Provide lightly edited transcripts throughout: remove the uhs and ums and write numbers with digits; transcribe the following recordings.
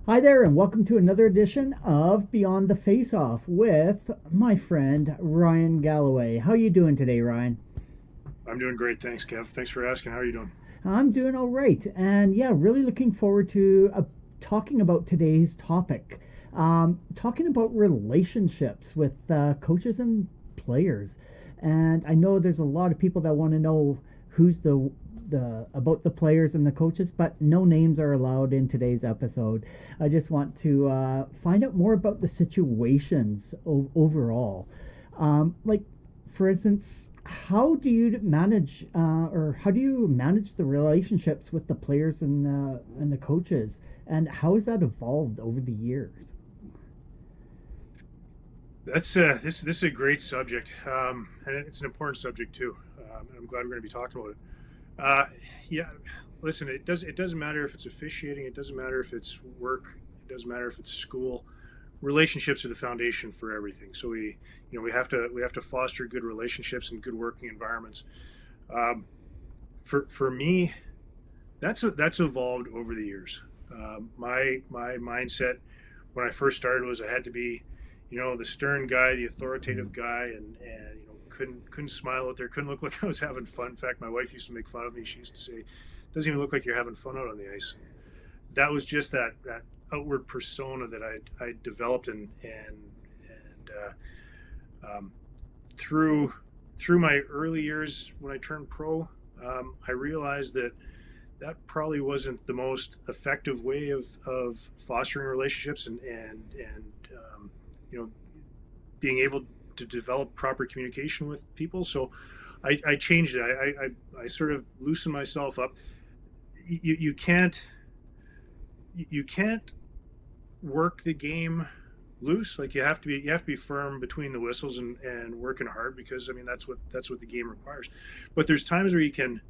Hi there, and welcome to another edition of Beyond the Faceoff with my friend Ryan Galloway. How you doing today, Ryan? I'm doing great. Thanks, Kev. Thanks for asking. How are you doing? I'm doing all right, and yeah, really looking forward to talking about today's topic. Talking about relationships with coaches and players, and I know there's a lot of people that want to know who's the about the players and the coaches, but no names are allowed in today's episode. I just want to find out more about the situations overall. Like, for instance, how do you manage the relationships with the players and the coaches, and how has that evolved over the years? That's this is a great subject, and it's an important subject too. And I'm glad we're going to be talking about it. Uh, yeah, listen, it doesn't matter if it's officiating. It doesn't matter if it's work. It doesn't matter if it's school. Relationships are the foundation for everything. So we have to foster good relationships and good working environments. Um, for me, that's evolved over the years. My mindset when I first started was I had to be, the stern guy, the authoritative guy, and couldn't smile out there, couldn't look like I was having fun. In fact, my wife used to make fun of me. She used to say, "Doesn't even look like you're having fun out on the ice." That was just that outward persona that I developed and through through my early years when I turned pro, I realized that probably wasn't the most effective way of fostering relationships and you know being able to develop proper communication with people. So I changed it. I sort of loosened myself up. You can't work the game loose. Like you have to be firm between the whistles and working hard, because I mean that's what the game requires. But there's times where you can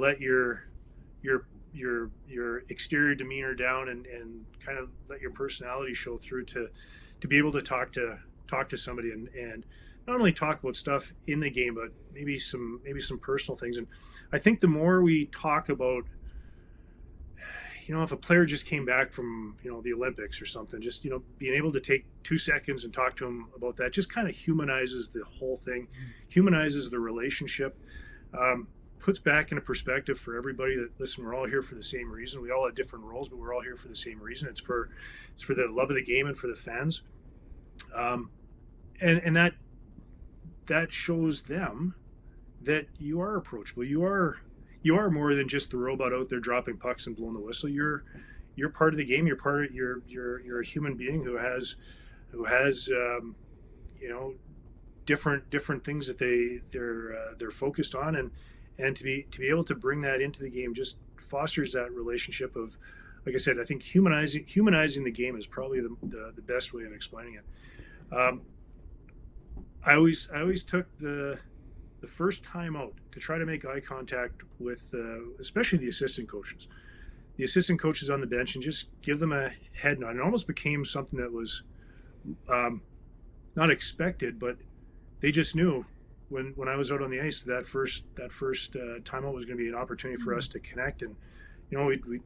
let your exterior demeanor down and kind of let your personality show through to be able to talk to somebody and not only talk about stuff in the game, but maybe some personal things. And I think the more we talk about, if a player just came back from the Olympics or something, just being able to take 2 seconds and talk to him about that just kind of humanizes the whole thing, humanizes the relationship, puts back into perspective for everybody that, listen, we're all here for the same reason. We all have different roles, but we're all here for the same reason. It's for the love of the game and for the fans, um, and that shows them that you are approachable. You are more than just the robot out there dropping pucks and blowing the whistle. You're part of the game. You're a human being who has you know different things that they're focused on, and to be able to bring that into the game just fosters that relationship of, like I said, I think humanizing the game is probably the best way of explaining it. Um, I always took the first time out to try to make eye contact with especially the assistant coaches. The assistant coaches on the bench, and just give them a head nod. It almost became something that was um, not expected, but they just knew when I was out on the ice that first time out was going to be an opportunity for us to connect. And we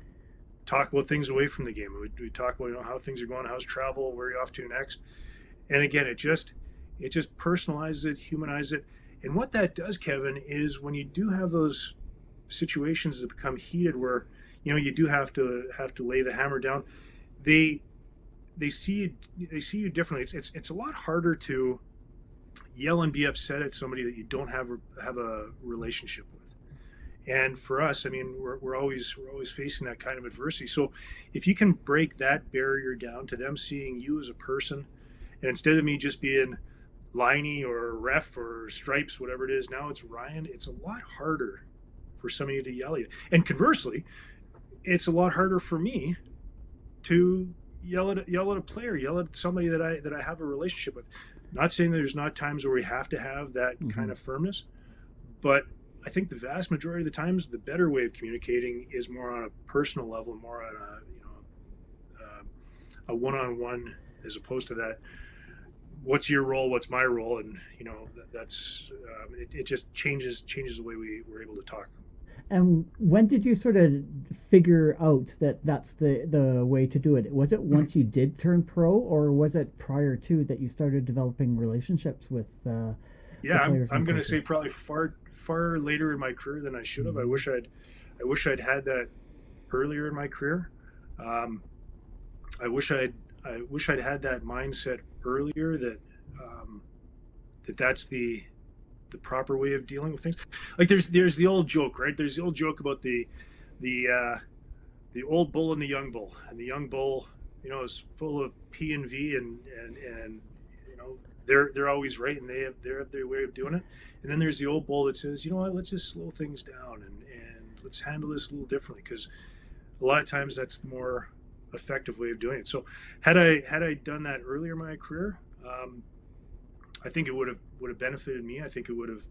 talk about things away from the game. We talk about how things are going, how's travel, where are you off to next. And again, it just personalizes it, humanizes it. And what that does, Kevin, is when you do have those situations that become heated, where you do have to lay the hammer down, they they see you differently. It's a lot harder to yell and be upset at somebody that you don't have a relationship with. And for us, I mean, we're always facing that kind of adversity. So if you can break that barrier down to them seeing you as a person, and instead of me just being Liney or Ref or Stripes, whatever it is, now it's Ryan, it's a lot harder for somebody to yell at you. And conversely, it's a lot harder for me to yell at a player, yell at somebody that I have a relationship with. Not saying that there's not times where we have to have that Mm-hmm. kind of firmness, but I think the vast majority of the times, the better way of communicating is more on a personal level, more on a one-on-one, as opposed to that. What's your role? What's my role? And that's it just changes the way we're able to talk. And when did you sort of figure out that that's the way to do it? Was it once you did turn pro, or was it prior to that you started developing relationships with the Yeah, players I'm and going to say coaches? probably far later in my career than I should have. Mm-hmm. I wish I'd had that earlier in my career. Um, I wish I wish I'd had that mindset earlier that um, that's the proper way of dealing with things. Like there's the old joke, right? There's the old joke about the the old bull and the young bull, and the young bull, is full of P and V, and they're always right, and they have their way of doing it. And then there's the old bull that says, you know what, let's just slow things down and let's handle this a little differently, because a lot of times that's the more effective way of doing it. So had I done that earlier in my career, I think it would have benefited me. I think it would have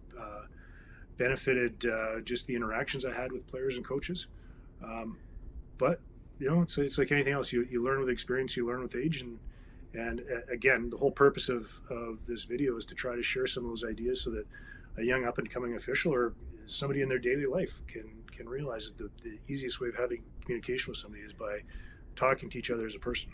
benefited just the interactions I had with players and coaches. Um, but it's like anything else. You learn with experience, you learn with age, and again, the whole purpose of this video is to try to share some of those ideas so that a young up and coming official or somebody in their daily life can realize that the easiest way of having communication with somebody is by talking to each other as a person.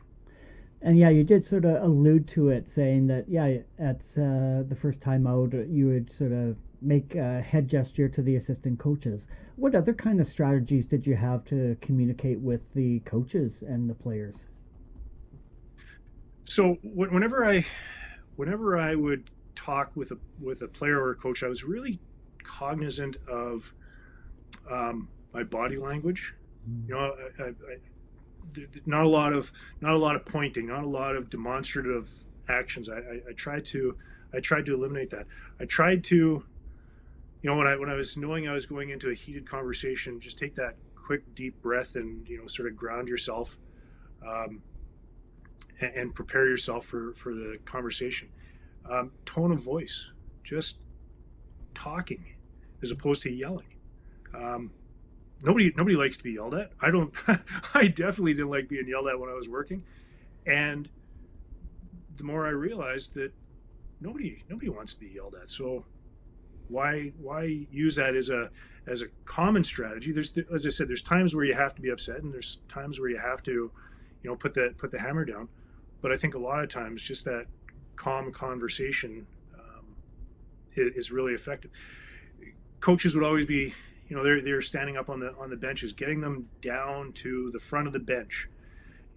And yeah, you did sort of allude to it, saying that yeah, at the first time out, you would sort of make a head gesture to the assistant coaches. What other kind of strategies did you have to communicate with the coaches and the players? So whenever I would talk with a player or a coach, I was really cognizant of my body language. You know, not a lot of pointing, not a lot of demonstrative actions. I tried to eliminate that. I tried to, when I was knowing I was going into a heated conversation, just take that quick deep breath and sort of ground yourself, um, and prepare yourself for the conversation. Tone of voice, just talking as opposed to yelling. Um, nobody likes to be yelled at. I don't. I definitely didn't like being yelled at when I was working, and the more I realized that nobody wants to be yelled at. So why use that as a common strategy? There's, as I said, there's times where you have to be upset, and there's times where you have to, put the hammer down. But I think a lot of times just that calm conversation is really effective. Coaches would always be, they're standing up on the benches, getting them down to the front of the bench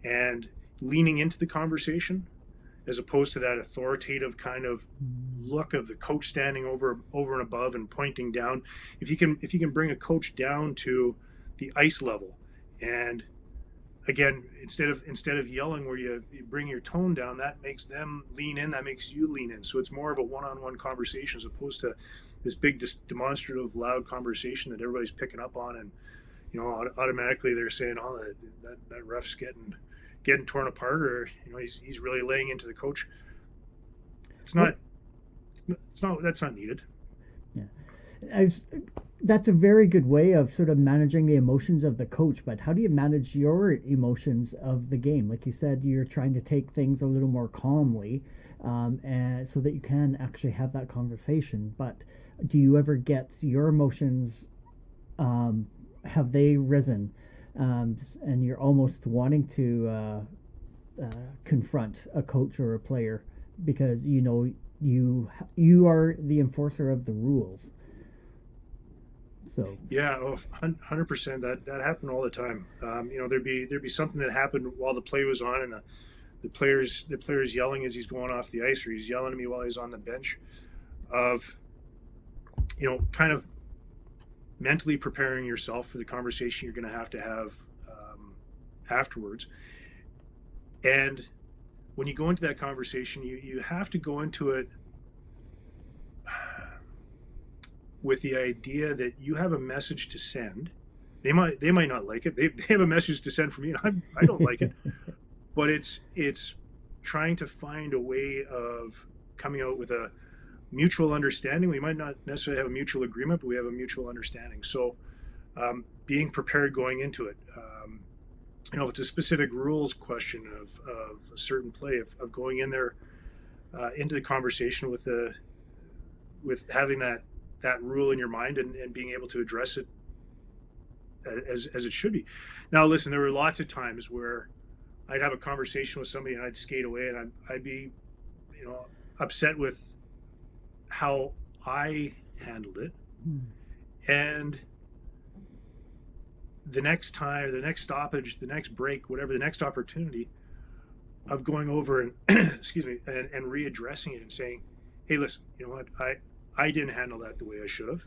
and leaning into the conversation, as opposed to that authoritative kind of look of the coach standing over and above and pointing down. If you can bring a coach down to the ice level, and again, instead of yelling where you bring your tone down, that makes them lean in, that makes you lean in. So it's more of a one-on-one conversation as opposed to this big demonstrative loud conversation that everybody's picking up on, and automatically they're saying, oh, that ref's getting torn apart, or he's really laying into the coach. It's What? not that's not needed. Yeah, as that's a very good way of sort of managing the emotions of the coach. But how do you manage your emotions of the game? Like you said, you're trying to take things a little more calmly, and so that you can actually have that conversation. But do you ever get your emotions? Um, have they risen? And you're almost wanting to confront a coach or a player because you are the enforcer of the rules. So Yeah, 100%. That happened all the time. There'd be something that happened while the play was on, and the player's yelling as he's going off the ice, or he's yelling at me while he's on the bench. Of kind of mentally preparing yourself for the conversation you're going to have afterwards. And when you go into that conversation, you have to go into it with the idea that you have a message to send. They might not like it. They have a message to send from you. I don't like it, but it's trying to find a way of coming out with a mutual understanding. We might not necessarily have a mutual agreement, but we have a mutual understanding. So being prepared going into it. If it's a specific rules question of a certain play, of going in there into the conversation with having that rule in your mind, and being able to address it as it should be. Now, listen, there were lots of times where I'd have a conversation with somebody and I'd skate away and I'd be, upset with how I handled it. And the next time, the next stoppage, the next break, whatever, the next opportunity of going over and excuse me, and readdressing it and saying, hey, listen, you know what, I didn't handle that the way I should have.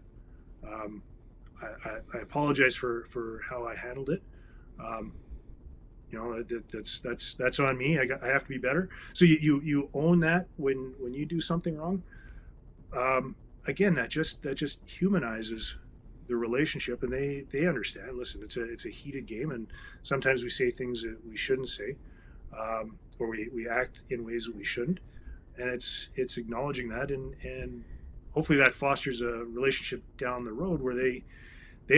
I apologize for how I handled it. That's on me. I have to be better. So you own that when you do something wrong. Again, that just humanizes the relationship, and they understand. Listen, it's a heated game, and sometimes we say things that we shouldn't say, or we act in ways that we shouldn't, and it's acknowledging that, and hopefully that fosters a relationship down the road where they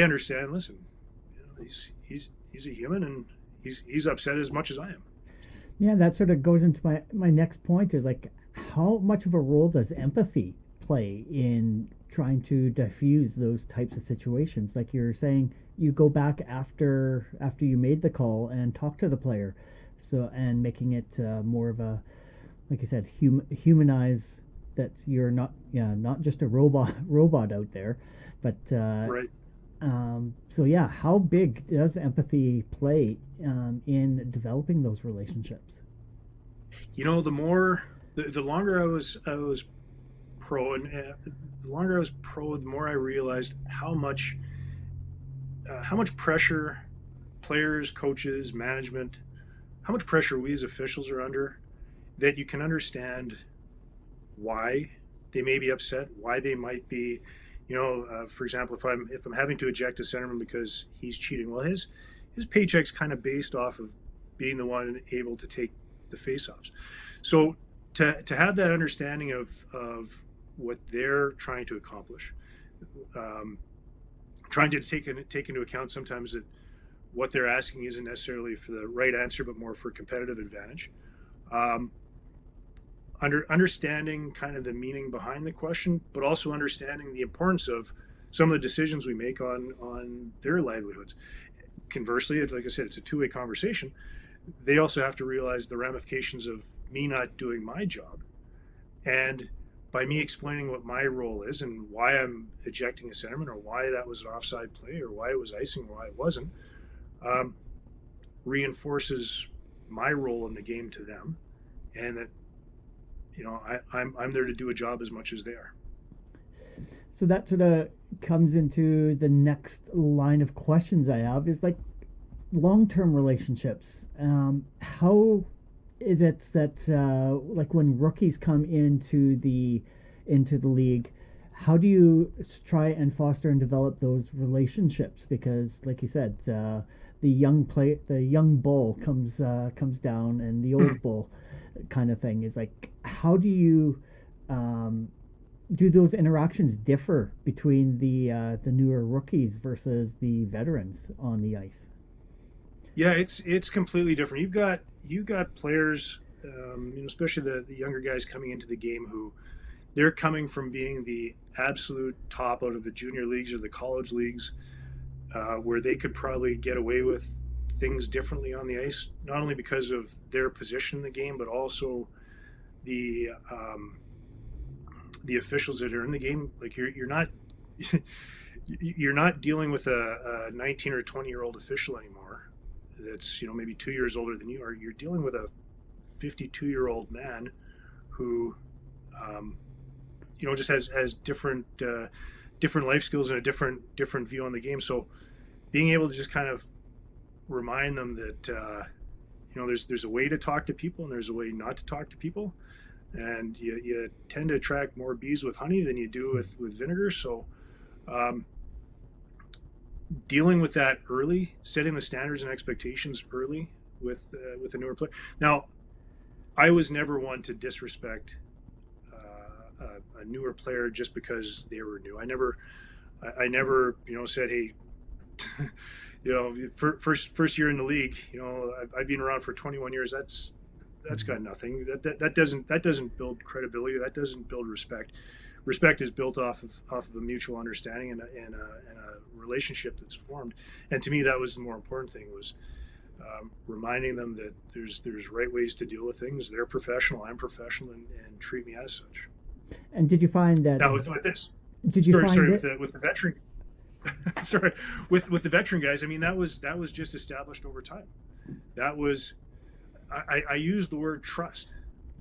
understand. Listen, he's a human, and he's upset as much as I am. Yeah, that sort of goes into my next point is like, how much of a role does empathy play in trying to diffuse those types of situations? Like you're saying, you go back after you made the call and talk to the player, so, and making it more of a, like you said, humanize that you're not just a robot out there, but Right. so yeah, how big does empathy play in developing those relationships? The longer I was pro, and the longer I was pro, the more I realized how much pressure players, coaches, management, how much pressure we as officials are under, that you can understand why they may be upset, why they might be, for example, if I'm having to eject a centerman because he's cheating, well, his paycheck's kind of based off of being the one able to take the faceoffs. So to have that understanding of what they're trying to accomplish, trying to take into account sometimes that what they're asking isn't necessarily for the right answer, but more for competitive advantage. Understanding kind of the meaning behind the question, but also understanding the importance of some of the decisions we make on their livelihoods. Conversely, like I said, it's a two-way conversation. They also have to realize the ramifications of me not doing my job, and by me explaining what my role is and why I'm ejecting a centerman, or why that was an offside play, or why it was icing, or why it wasn't, reinforces my role in the game to them, and that I'm there to do a job as much as they are. So that sort of comes into the next line of questions I have is like long-term relationships. How is it that like when rookies come into the league, how do you try and foster and develop those relationships? Because like you said, the young bull comes down, and the old bull kind of thing is like, how do you do those interactions differ between the newer rookies versus the veterans on the ice? Yeah, it's completely different. You've got players, especially the younger guys coming into the game, who they're coming from being the absolute top out of the junior leagues or the college leagues, where they could probably get away with things differently on the ice, not only because of their position in the game, but also the officials that are in the game. Like you're not you're not dealing with a 19 or 20-year-old official anymore. That's maybe 2 years older than you are. You're dealing with a 52-year-old man who just has different life skills and a different view on the game. So being able to just kind of remind them that there's a way to talk to people and there's a way not to talk to people, and you tend to attract more bees with honey than you do with vinegar. So dealing with that early, setting the standards and expectations early with a newer player. Now, I was never one to disrespect a newer player just because they were new. I never said, hey, first year in the league, I've been around for 21 years. That's got nothing. That doesn't build credibility. That doesn't build respect. respect is built off of a mutual understanding and a relationship that's formed. And to me, that was the more important thing, was reminding them that there's right ways to deal with things. They're professional, I'm professional, and treat me as such. And did you find that? Now with this, Did you find it? with the veteran, sorry, with the veteran guys, I mean, that was just established over time. That was, I use the word trust.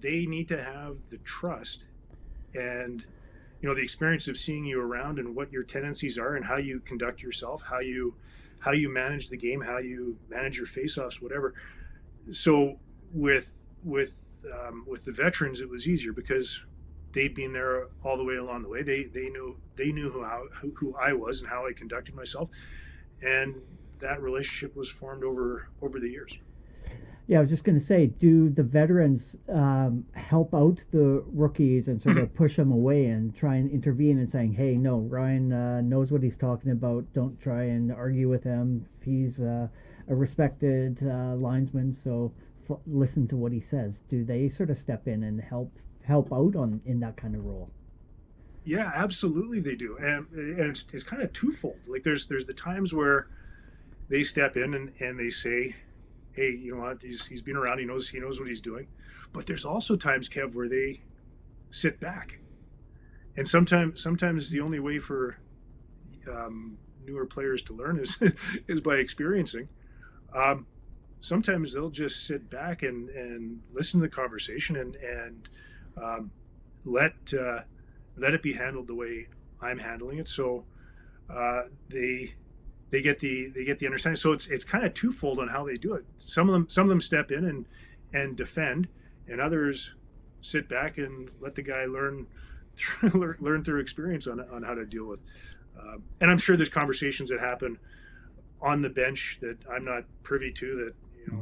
They need to have the trust, and the experience of seeing you around and what your tendencies are and how you conduct yourself, how you manage the game, how you manage your face-offs, whatever. So with the veterans, it was easier because they'd been there all the way along the way. They knew who I was and how I conducted myself, and that relationship was formed over the years. Yeah, I was just going to say, do the veterans help out the rookies and sort of push them away and try and intervene and saying, hey, no, Ryan knows what he's talking about. Don't try and argue with him. He's a respected linesman, so listen to what he says. Do they sort of step in and help out in that kind of role? Yeah, absolutely they do, and it's kind of twofold. Like there's the times where they step in and they say, hey, you know what, he's been around, he knows what he's doing. But there's also times, Kev, where they sit back, and sometimes the only way for newer players to learn is is by experiencing. Sometimes they'll just sit back and listen to the conversation and let it be handled the way I'm handling it. So they get the understanding. So it's kind of twofold on how they do it. Some of them step in and defend, and others sit back and let the guy learn through experience on how to deal with. And I'm sure there's conversations that happen on the bench that I'm not privy to. That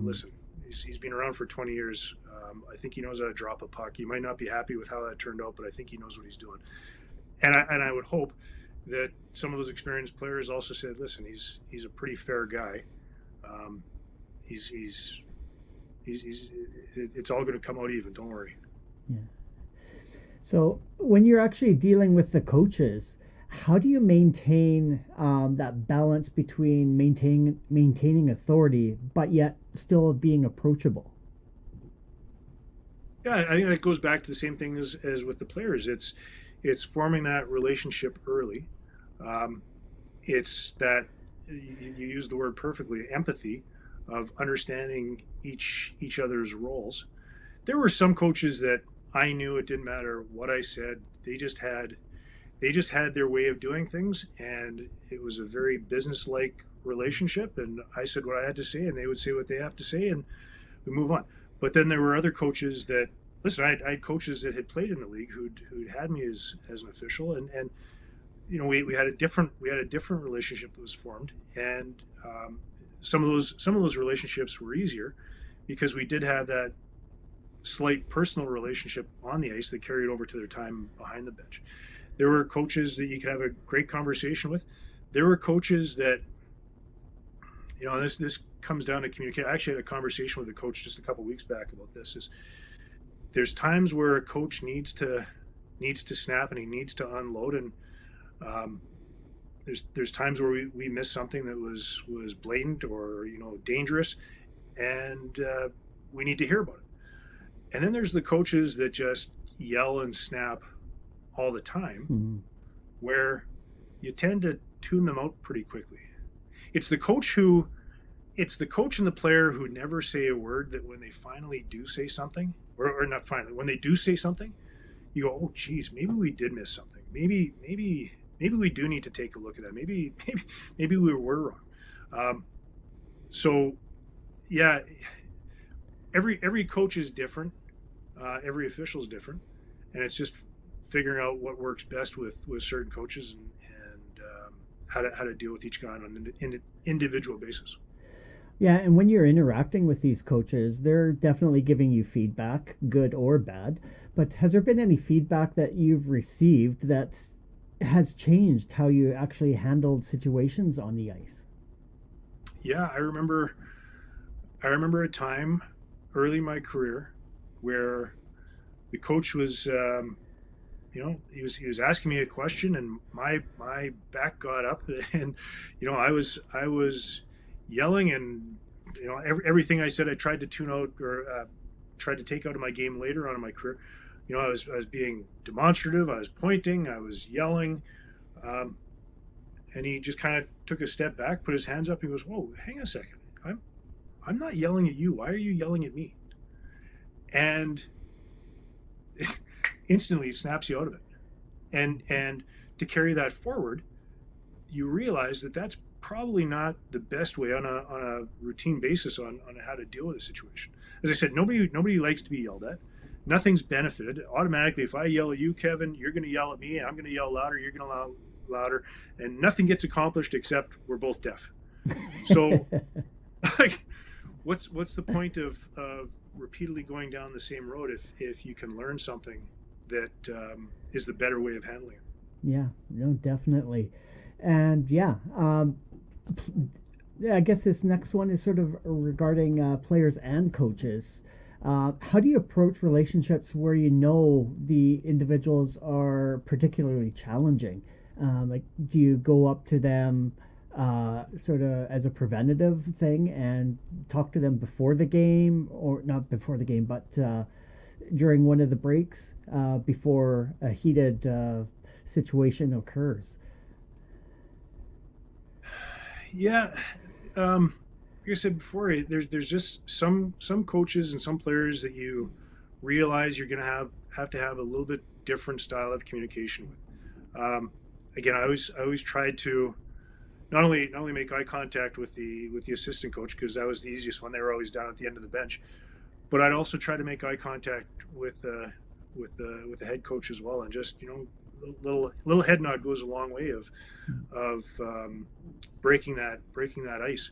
listen, he's been around for 20 years. I think he knows how to drop a puck. You might not be happy with how that turned out, but I think he knows what he's doing. And I would hope that some of those experienced players also said, listen, he's a pretty fair guy. He's it's all going to come out even. Don't worry. Yeah. So when you're actually dealing with the coaches, how do you maintain that balance between maintaining authority, but yet still being approachable? Yeah, I think that goes back to the same thing as with the players. It's forming that relationship early. It's that you use the word perfectly, empathy, of understanding each other's roles. There were some coaches that I knew it didn't matter what I said. They just had their way of doing things, and it was a very business-like relationship. And I said what I had to say, and they would say what they have to say, and we move on. But then there were other coaches that, listen, I had coaches that had played in the league who'd had me as an official, and we had a different relationship that was formed, and some of those relationships were easier because we did have that slight personal relationship on the ice that carried over to their time behind the bench. There were coaches that you could have a great conversation with. There were coaches that, this comes down to communication. I actually had a conversation with a coach just a couple of weeks back about this. There's times where a coach needs to snap and he needs to unload, and there's times where we miss something that was blatant or dangerous, and we need to hear about it. And then there's the coaches that just yell and snap all the time, where you tend to tune them out pretty quickly. It's the coach and the player who never say a word, that when they finally do say something, or not finally, when they do say something, you go, oh geez, maybe we did miss something. Maybe we do need to take a look at that. Maybe we were wrong. So yeah, every coach is different. Every official is different, and it's just figuring out what works best with certain coaches and how to deal with each guy on an individual basis. Yeah, and when you're interacting with these coaches, they're definitely giving you feedback, good or bad. But has there been any feedback that you've received that has changed how you actually handled situations on the ice? Yeah, I remember a time early in my career where the coach was he was asking me a question, and my back got up, and I was yelling, and everything I said I tried to tune out, or tried to take out of my game later on in my career. I was being demonstrative. I was pointing. I was yelling, um, and he just kind of took a step back, put his hands up. He goes, "Whoa, hang on a second. I'm not yelling at you. Why are you yelling at me?" And instantly it snaps you out of it. And to carry that forward, you realize that that's probably not the best way on a routine basis on how to deal with a situation. As I said, nobody likes to be yelled at. Nothing's benefited automatically. If I yell at you, Kevin, you're going to yell at me, and I'm going to yell louder. You're going to yell louder, and nothing gets accomplished except we're both deaf. So, like, what's the point of repeatedly going down the same road if you can learn something that is the better way of handling it? Yeah, no, definitely. And yeah, yeah, I guess this next one is sort of regarding players and coaches. How do you approach relationships where you know the individuals are particularly challenging? Like, do you go up to them sort of as a preventative thing and talk to them before the game, or not before the game, but during one of the breaks before a heated situation occurs? Yeah, like I said before, there's just some coaches and some players that you realize you're going to have to have a little bit different style of communication with. Again, I always tried to not only make eye contact with the assistant coach, because that was the easiest one. They were always down at the end of the bench, but I'd also try to make eye contact with the head coach as well, and just little head nod goes a long way of breaking that ice.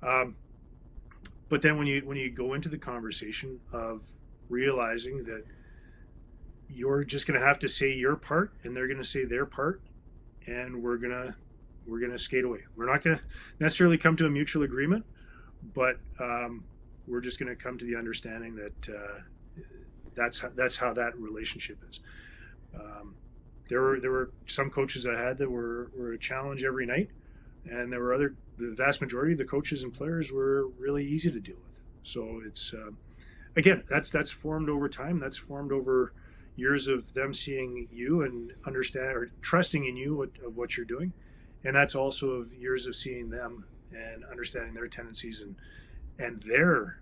Um, but then when you go into the conversation of realizing that you're just going to have to say your part, and they're going to say their part, and we're gonna skate away. We're not going to necessarily come to a mutual agreement, but we're just going to come to the understanding that that's how that relationship is. Um, there were some coaches I had that were a challenge every night, and there were the vast majority of the coaches and players were really easy to deal with. So it's again, that's formed over time. That's formed over years of them seeing you and understand or trusting in you of what you're doing, and that's also of years of seeing them and understanding their tendencies and their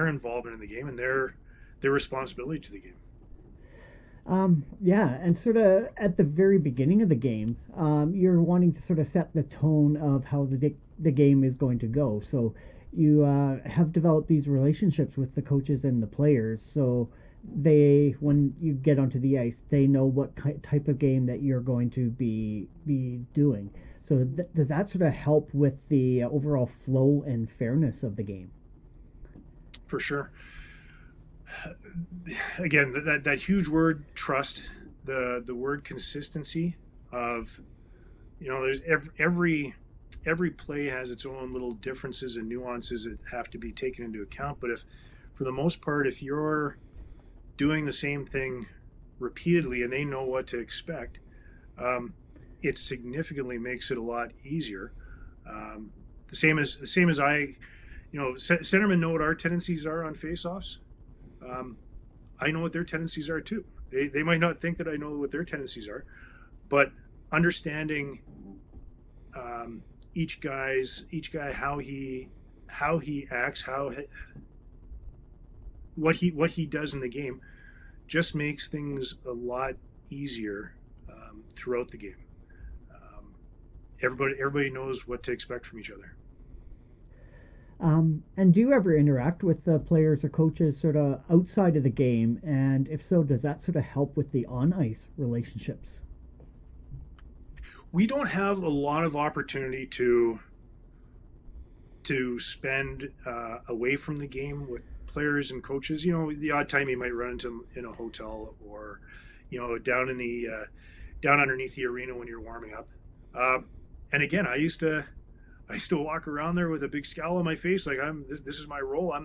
involvement in the game and their responsibility to the game. Yeah, and sort of at the very beginning of the game, you're wanting to sort of set the tone of how the game is going to go. So you have developed these relationships with the coaches and the players. So when you get onto the ice, they know what type of game that you're going to be doing. So does that sort of help with the overall flow and fairness of the game? For sure. Again, that huge word trust, the word consistency of there's every play has its own little differences and nuances that have to be taken into account. But if for the most part, if you're doing the same thing repeatedly and they know what to expect, it significantly makes it a lot easier. The same as centermen know what our tendencies are on faceoffs. I know what their tendencies are too. They might not think that I know what their tendencies are, but understanding each guy how he acts, what he does in the game, just makes things a lot easier throughout the game. Everybody knows what to expect from each other. And do you ever interact with the players or coaches sort of outside of the game? And if so, does that sort of help with the on ice relationships? We don't have a lot of opportunity to spend away from the game with players and coaches. The odd time you might run into them in a hotel, or down in the down underneath the arena when you're warming up. And again, I used to walk around there with a big scowl on my face, like this is my role. I'm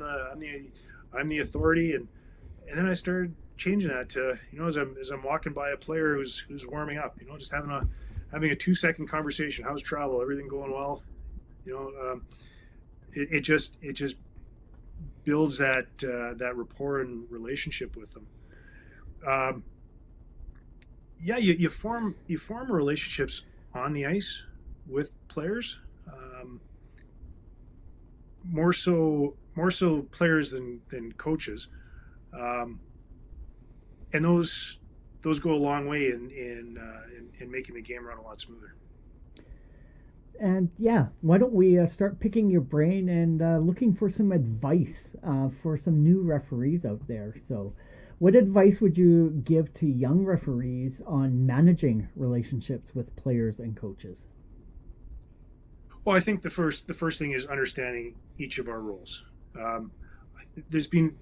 the authority, And then I started changing that to, as I'm walking by a player who's warming up, just having a 2 second conversation. How's travel? Everything going well? You know, it just builds that rapport and relationship with them. Um, yeah, you form relationships on the ice with players, more so players than coaches, um, and those go a long way in making the game run a lot smoother. And yeah, why don't we start picking your brain and looking for some advice for some new referees out there? So, what advice would you give to young referees on managing relationships with players and coaches? Well, I think the first thing is understanding each of our roles. Um, there's been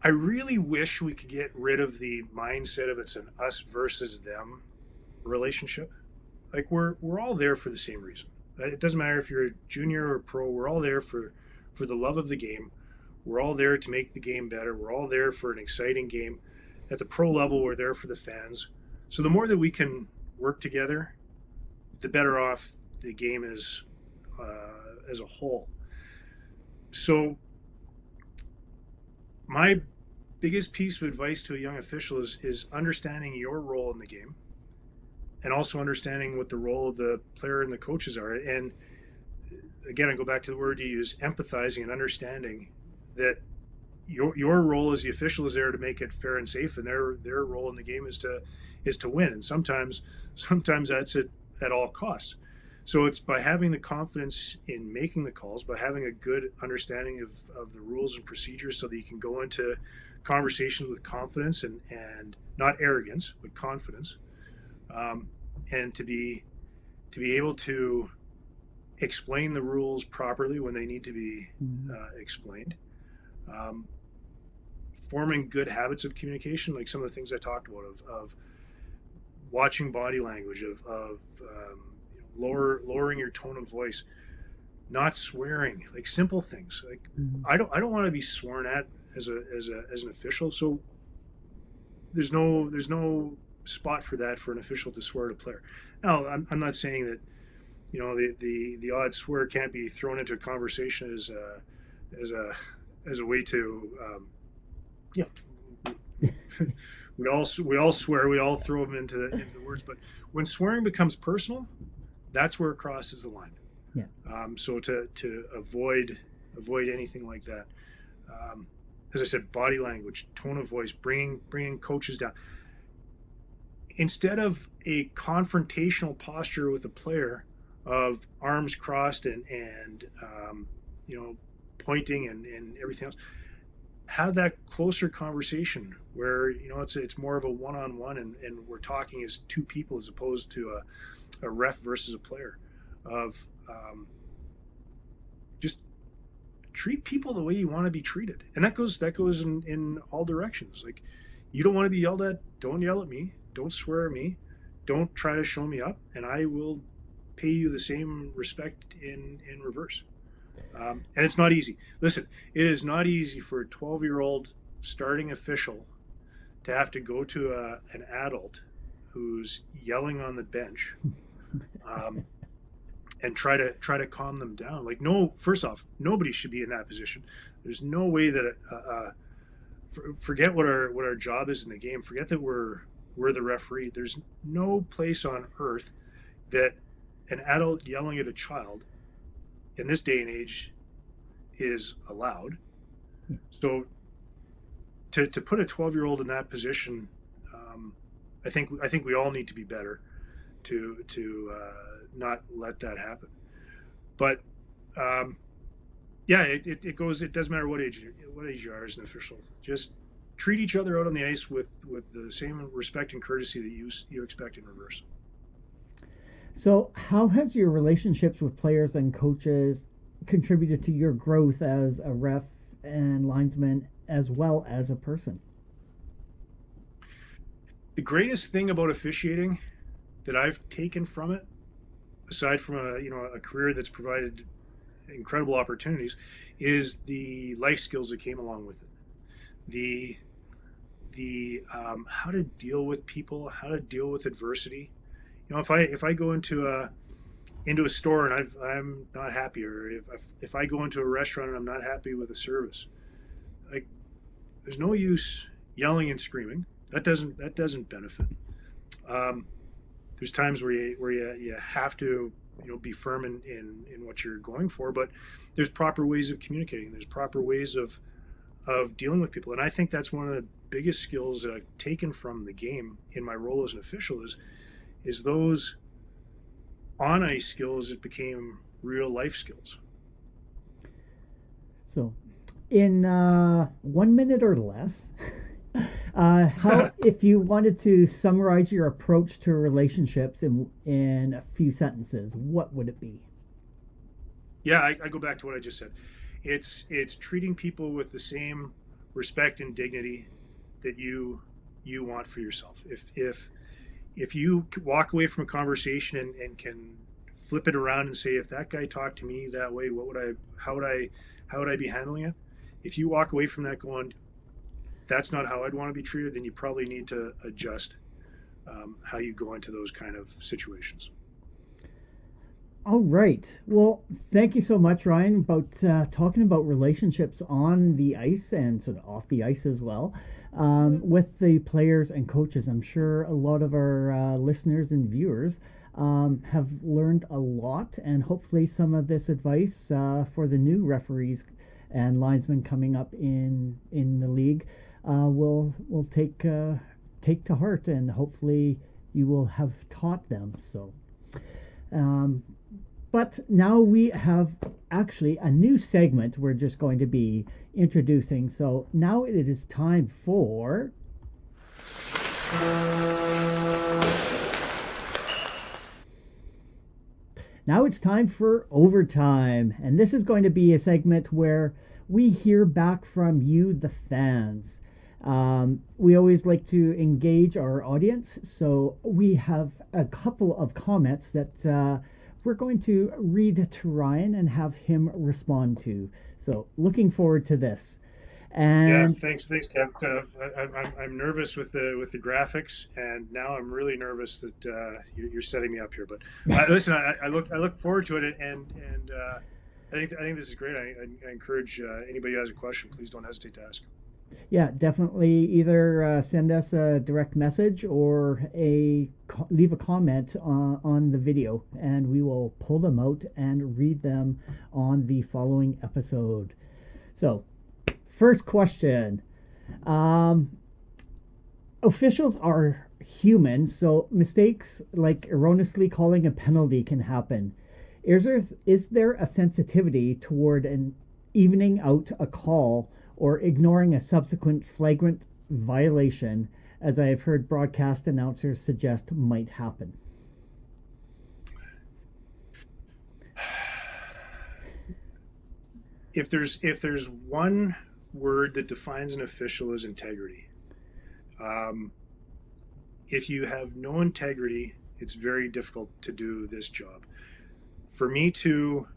I really wish we could get rid of the mindset of it's an us versus them relationship. Like we're all there for the same reason. It doesn't matter if you're a junior or a pro. We're all there for the love of the game. We're all there to make the game better. We're all there for an exciting game. At the pro level, we're there for the fans. So the more that we can work together, the better off the game is as a whole. So my biggest piece of advice to a young official is understanding your role in the game and also understanding what the role of the player and the coaches are. And again, I go back to the word you use, empathizing and understanding that your role as the official is there to make it fair and safe, and their role in the game is to win. And sometimes that's at all costs. So it's by having the confidence in making the calls, by having a good understanding of the rules and procedures so that you can go into conversations with confidence and not arrogance, but confidence, um, and to be able to explain the rules properly when they need to be Mhm. explained. Um, Forming good habits of communication, like some of the things I talked about, of watching body language, of lowering your tone of voice, not swearing, like simple things. Like Mhm. I don't want to be sworn at as an official. So there's no spot for that for an official to swear at a player. Now I'm not saying that the odd swear can't be thrown into a conversation as a as a way to yeah we all swear, we all throw them into the words, but when swearing becomes personal, that's where it crosses the line. Yeah. So to avoid anything like that, um, as I said, body language, tone of voice, bringing coaches down instead of a confrontational posture with a player of arms crossed and pointing and everything else. Have that closer conversation where it's more of a one-on-one, and we're talking as two people as opposed to a ref versus a player. Of just treat people the way you want to be treated, and that goes in all directions. Like, you don't want to be yelled at, don't yell at me, don't swear at me, don't try to show me up, and I will pay you the same respect in reverse. And it's not easy. Listen, it is not easy for a 12-year-old starting official to have to go to an adult who's yelling on the bench, um, and try to calm them down. Like, no, first off, nobody should be in that position. There's no way that forget what our job is in the game. Forget that we're the referee. There's no place on earth that an adult yelling at a child in this day and age is allowed. So to put a 12-year-old in that position, I think we all need to be better to not let that happen. But yeah, it doesn't matter what age you are as an official. Just treat each other out on the ice with the same respect and courtesy that you expect in reverse. So, how has your relationships with players and coaches contributed to your growth as a ref and linesman as well as a person? The greatest thing about officiating that I've taken from it, aside from a career that's provided incredible opportunities, is the life skills that came along with it. the how to deal with people, how to deal with adversity. If I go into a store and I'm not happy, or if I go into a restaurant and I'm not happy with the service, like, there's no use yelling and screaming. That doesn't benefit. Um, there's times where you have to, be firm in what you're going for, but there's proper ways of communicating. There's proper ways of dealing with people, and I think that's one of the biggest skills that I've taken from the game in my role as an official is those on ice skills that became real life skills. So, in 1 minute or less, how if you wanted to summarize your approach to relationships in a few sentences, what would it be? Yeah, I go back to what I just said. It's treating people with the same respect and dignity that you want for yourself. If you walk away from a conversation and can flip it around and say, if that guy talked to me that way, what would I how would I be handling it? If you walk away from that going, that's not how I'd want to be treated, then you probably need to adjust how you go into those kind of situations. All right. Well, thank you so much, Ryan, about talking about relationships on the ice and sort of off the ice as well, with the players and coaches. I'm sure a lot of our listeners and viewers have learned a lot, and hopefully some of this advice for the new referees and linesmen coming up in the league will take to heart, and hopefully you will have taught them so. Um, but now we have actually a new segment we're just going to be introducing. So now it is time for. Now it's time for overtime. And this is going to be a segment where we hear back from you, the fans. We always like to engage our audience. So we have a couple of comments that we're going to read to Ryan and have him respond to. So looking forward to this. Yeah, And thanks, Kev. I'm nervous with the graphics, and now I'm really nervous that you're setting me up here. But listen, I look forward to it, and I think this is great. I encourage anybody who has a question, please don't hesitate to ask. yeah, definitely either send us a direct message or leave a comment on the video, and we will pull them out and read them on the following episode. So, first question. Um, Officials are human, so mistakes like erroneously calling a penalty can happen. Is there a sensitivity toward an evening out a call or ignoring a subsequent flagrant violation, as I have heard broadcast announcers suggest might happen? If there's one word that defines an official is integrity. Um, if you have no integrity, it's very difficult to do this job. For me to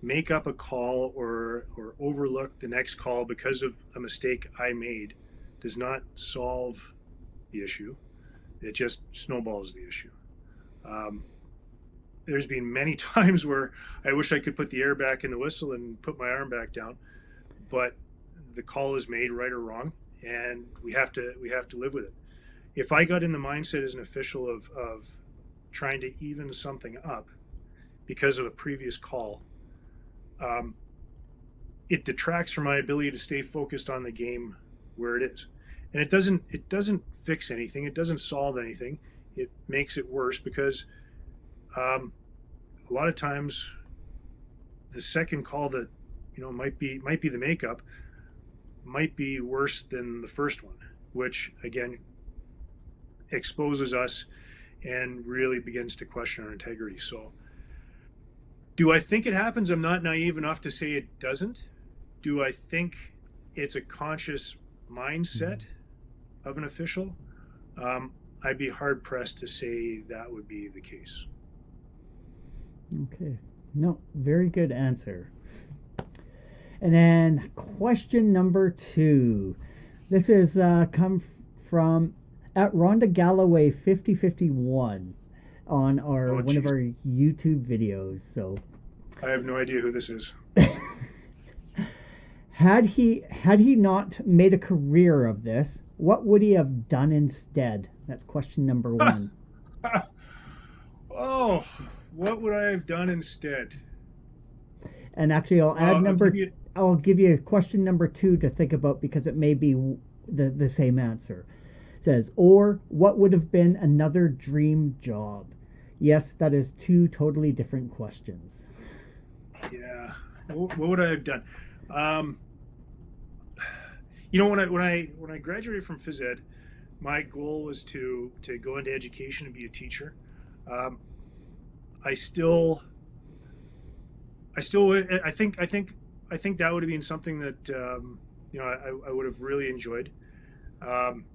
make up a call or overlook the next call because of a mistake I made does not solve the issue. It just snowballs the issue. Um, there's been many times where I wish I could put the air back in the whistle and put my arm back down, but the call is made, right or wrong, and we have to live with it. If I got in the mindset as an official of trying to even something up because of a previous call, um, it detracts from my ability to stay focused on the game where it is, and it doesn't fix anything. It doesn't solve anything. It makes it worse because um, a lot of times the second call that might be the makeup might be worse than the first one, which again exposes us and really begins to question our integrity. So, do I think it happens? I'm not naive enough to say it doesn't. Do I think it's a conscious mindset of an official? I'd be hard pressed to say that would be the case. Okay. No, very good answer. And then question number 2. This is come from at Rhonda Galloway 5051 on our Oh, one of jeez. our YouTube videos. So I have no idea who this is. had he not made a career of this, what would he have done instead? That's question number 1. Oh, what would I have done instead? And actually, Well, I'll give you. I'll give you question number 2 to think about because it may be the same answer. It says, or what would have been another dream job? Yes, that is 2 totally different questions. Yeah. What would I have done? Um, when I graduated from phys ed, my goal was to go into education and be a teacher. Um, I still I think that would have been something that I would have really enjoyed. Um,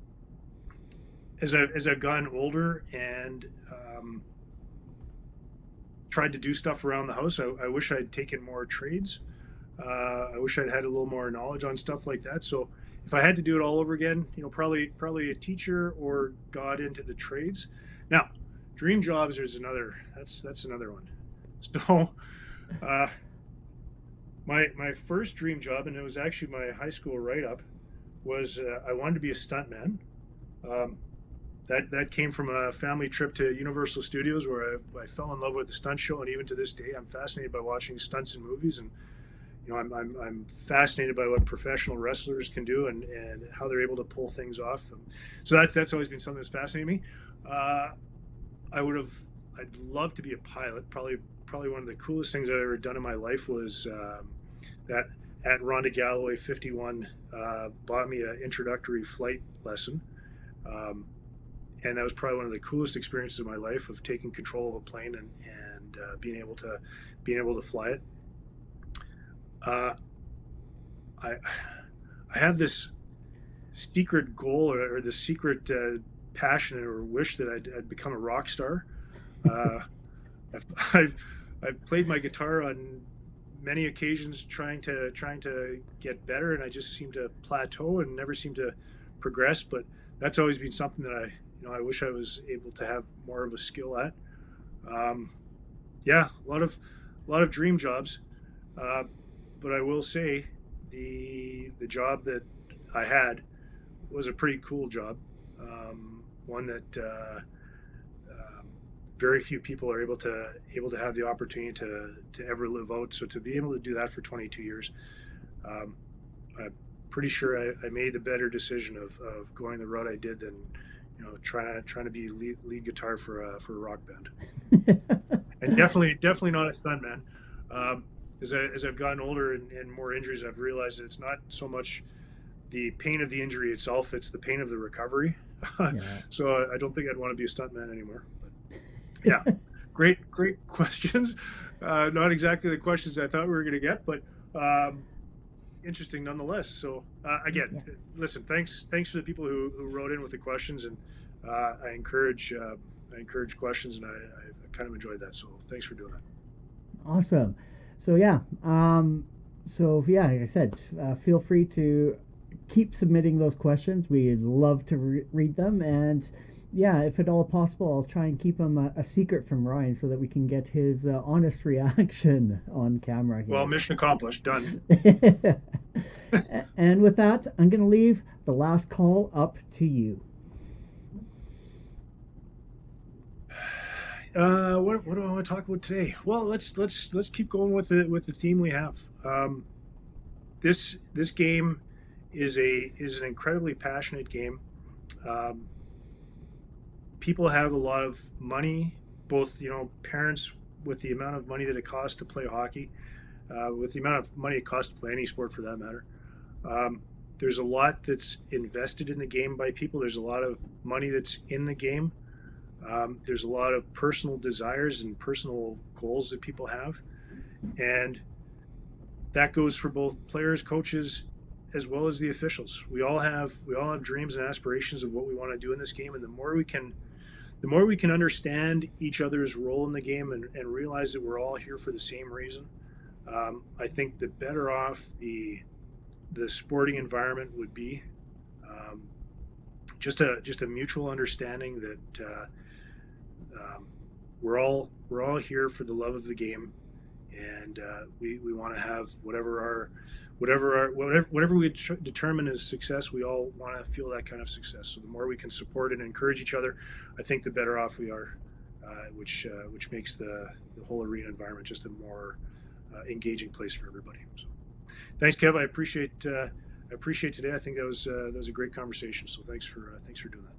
as I've gotten older and tried to do stuff around the house, I wish I'd taken more trades. I wish I'd had a little more knowledge on stuff like that. So if I had to do it all over again, probably a teacher or got into the trades. Now, dream jobs is another. That's another one. So, uh, my first dream job, and it was actually my high school write up, was I wanted to be a stuntman. Um, that came from a family trip to Universal Studios where I fell in love with the stunt show, and even to this day, I'm fascinated by watching stunts in movies, and I'm fascinated by what professional wrestlers can do and how they're able to pull things off. So that's always been something that's fascinated me. Uh, I'd love to be a pilot. Probably one of the coolest things I've ever done in my life was that at Rhonda Galloway 51 bought me an introductory flight lesson. Um, and that was probably one of the coolest experiences of my life of taking control of a plane and being able to fly it. Uh, I I have this secret goal or the secret passion or wish that I'd become a rock star. Uh, I've, I've I've played my guitar on many occasions trying to get better, and I just seem to plateau and never seem to progress. But that's always been something that I wish I was able to have more of a skill at. Um, yeah, a lot of dream jobs, uh, but I will say the job that I had was a pretty cool job, one that very few people are able to have the opportunity to ever live out. So to be able to do that for 22 years, um, I'm pretty sure I made the better decision of going the route I did than trying to be lead guitar for a rock band, and definitely not a stuntman. Um, as I've gotten older and more injuries, I've realized that it's not so much the pain of the injury itself; it's the pain of the recovery. Yeah. So I don't think I'd want to be a stuntman anymore. But yeah, great questions. Not exactly the questions I thought we were going to get, but um, interesting nonetheless. So again, Yeah. listen, thanks for the people who wrote in with the questions, and I encourage questions, and I kind of enjoyed that. So thanks for doing that. Awesome. So yeah. So like I said, feel free to keep submitting those questions. We'd love to read them, and yeah, if at all possible, I'll try and keep them a secret from Ryan so that we can get his honest reaction on camera Well, here. mission accomplished. Done. And with that, I'm going to leave the last call up to you. What do I want to talk about today? Well, let's keep going with the theme we have. This game is an incredibly passionate game. Um, People have a lot of money, both parents with the amount of money that it costs to play hockey, with the amount of money it costs to play any sport for that matter. Um, there's a lot that's invested in the game by people. There's a lot of money that's in the game. There's a lot of personal desires and personal goals that people have, and that goes for both players, coaches, as well as the officials. We all have dreams and aspirations of what we want to do in this game, and the more we can understand each other's role in the game and realize that we're all here for the same reason, I think the better off the sporting environment would be. Um, just a mutual understanding that we're all here for the love of the game, and we want to have whatever we determine as success. We all want to feel that kind of success. So the more we can support and encourage each other, I think the better off we are, which makes the whole arena environment just a more engaging place for everybody. So thanks, Kev. I appreciate today. I think that was a great conversation. So thanks for doing that.